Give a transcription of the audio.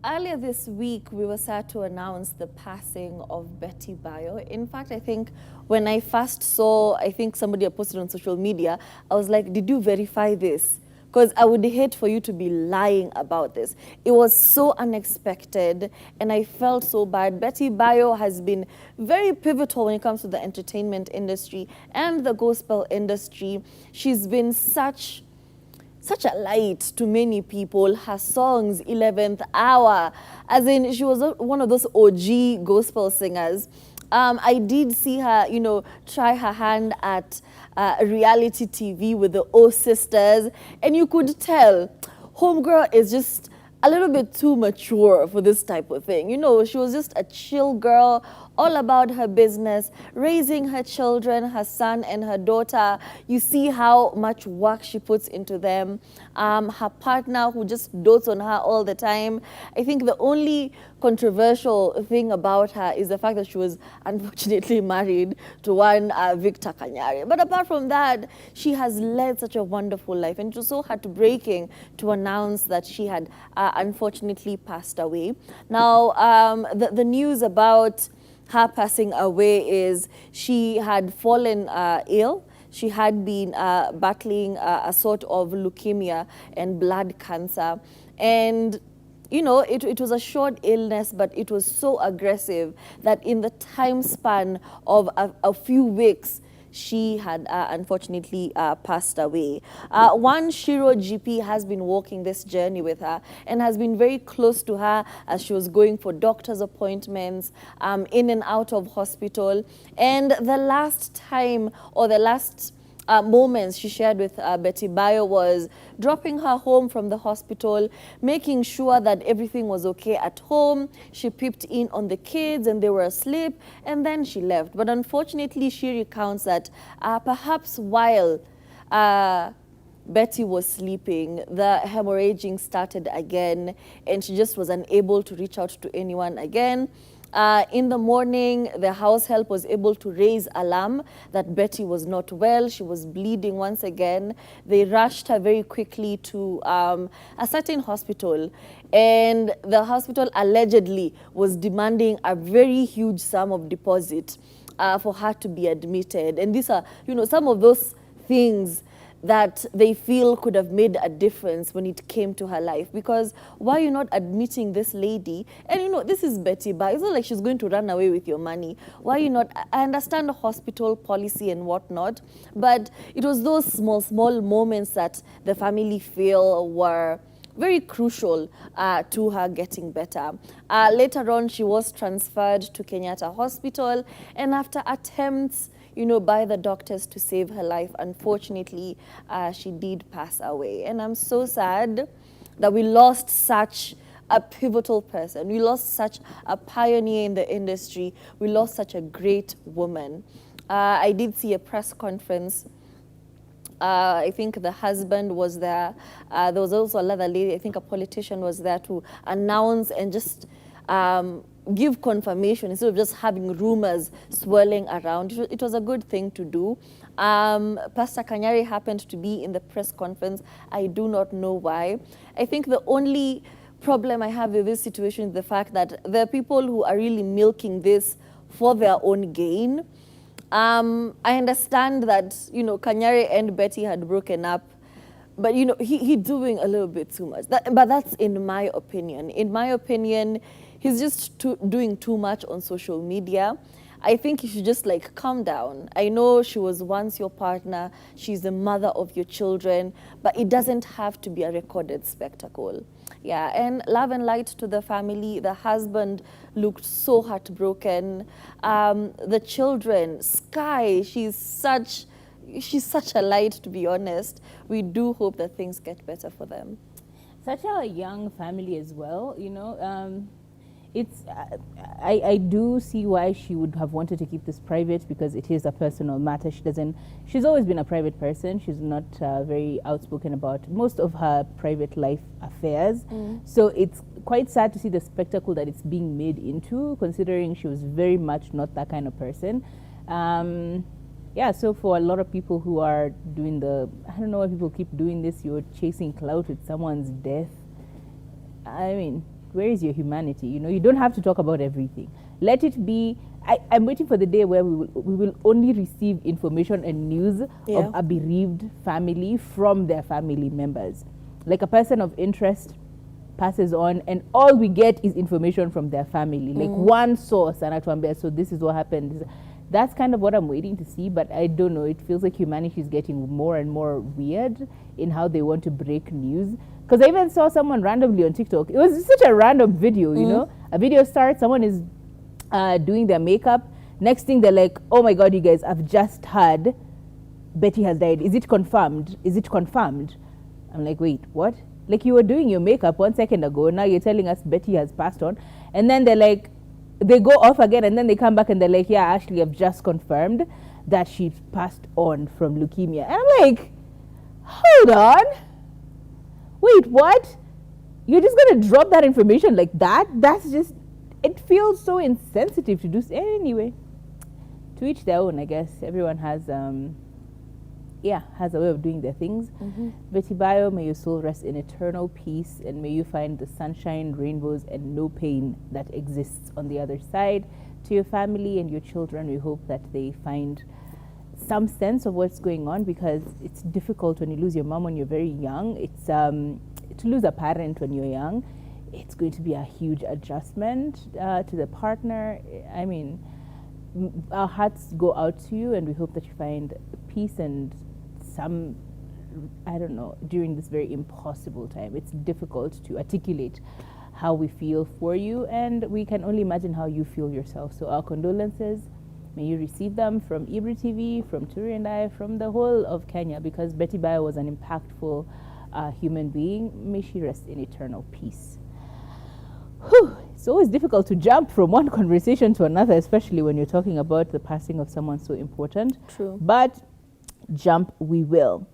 Earlier this week, we were sad to announce the passing of Betty Bayo. In fact, I think when I first saw, I think somebody had posted on social media, I was like, did you verify this? Because I would hate for you to be lying about this. It was so unexpected, and I felt so bad. Betty Bayo has been very pivotal when it comes to the entertainment industry and the gospel industry. She's been such a light to many people. Her songs, 11th Hour, as in she was one of those OG gospel singers. I did see her, try her hand at reality TV with the O Sisters, and you could tell Homegirl is just a little bit too mature for this type of thing. She was just a chill girl, all about her business, raising her children, her son and her daughter. You see how much work she puts into them. Her partner, who just dotes on her all the time. I think the only controversial thing about her is the fact that she was unfortunately married to one Victor Kanyari. But apart from that, she has led such a wonderful life, and it was so heartbreaking to announce that she had unfortunately passed away. Now, the news about her passing away is she had fallen ill. She had been battling a sort of leukemia and blood cancer. And it was a short illness, but it was so aggressive that in the time span of a few weeks, she had unfortunately passed away. One Shiro GP has been walking this journey with her and has been very close to her as she was going for doctor's appointments, in and out of hospital. And the last time, or the last moments she shared with Betty Bayo was dropping her home from the hospital, making sure that everything was okay at home. She peeped in on the kids and they were asleep, and then she left. But unfortunately, she recounts that perhaps while Betty was sleeping, the hemorrhaging started again, and she just was unable to reach out to anyone again. In the morning, the house help was able to raise alarm that Betty was not well. She was bleeding once again. They rushed her very quickly to a certain hospital, and the hospital allegedly was demanding a very huge sum of deposit for her to be admitted. And these are, some of those things that they feel could have made a difference when it came to her life. Because why are you not admitting this lady? And this is Betty, but it's not like she's going to run away with your money. Why are you not? I understand the hospital policy and whatnot, but it was those small moments that the family feel were very crucial to her getting better. Later on, she was transferred to Kenyatta Hospital, and after attempts by the doctors to save her life, unfortunately, she did pass away. And I'm so sad that we lost such a pivotal person. We lost such a pioneer in the industry. We lost such a great woman. I did see a press conference. I think the husband was there. There was also another lady, I think a politician was there to announce and just give confirmation instead of just having rumors swirling around. It was a good thing to do. Pastor Kanyari happened to be in the press conference. I do not know why. I think the only problem I have with this situation is the fact that there are people who are really milking this for their own gain. I understand that, Kanyari and Betty had broken up, but, he doing a little bit too much. But that's in my opinion. In my opinion, he's just doing too much on social media. I think you should just calm down. I know she was once your partner. She's the mother of your children, but it doesn't have to be a recorded spectacle. Yeah, and love and light to the family. The husband looked so heartbroken. The children, Sky, she's such a light, to be honest. We do hope that things get better for them. Such a young family as well, it's I do see why she would have wanted to keep this private, because it is a personal matter. She's always been a private person. She's not very outspoken about most of her private life affairs. So it's quite sad to see the spectacle that it's being made into, considering she was very much not that kind of person. Yeah, so for a lot of people who are doing I don't know why people keep doing this, you're chasing clout with someone's death. I mean, where is your humanity? You know, you don't have to talk about everything. Let it be. I'm waiting for the day where we will only receive information and news of a bereaved family from their family members. Like a person of interest passes on, and all we get is information from their family, like one source, and so this is what happened. That's kind of what I'm waiting to see, but I don't know. It feels like humanity is getting more and more weird in how they want to break news. Because I even saw someone randomly on TikTok. It was such a random video, you know. A video starts, someone is doing their makeup. Next thing they're like, oh my God, you guys, I've just heard Betty has died. Is it confirmed? Is it confirmed? I'm like, wait, what? Like, you were doing your makeup 1 second ago. Now you're telling us Betty has passed on. And then they're like, they go off again, and then they come back and they're like, yeah, actually, I've just confirmed that she passed on from leukemia. And I'm like, hold on. Wait, what? You're just going to drop that information like that? That's just, it feels so insensitive to do. Anyway, to each their own, I guess. Everyone has a way of doing their things. Betty Bayo, may your soul rest in eternal peace, and may you find the sunshine, rainbows, and no pain that exists on the other side. To your family and your children, we hope that they find some sense of what's going on, because it's difficult when you lose your mom when you're very young. It's to lose a parent when you're young, it's going to be a huge adjustment to the partner. I mean, our hearts go out to you, and we hope that you find peace and some, I don't know, during this very impossible time. It's difficult to articulate how we feel for you, and we can only imagine how you feel yourself. So our condolences, may you receive them from Ibri TV, from Turi and I, from the whole of Kenya, because Betty Bayo was an impactful human being. May she rest in eternal peace. Whew. It's always difficult to jump from one conversation to another, especially when you're talking about the passing of someone so important. True. But jump we will.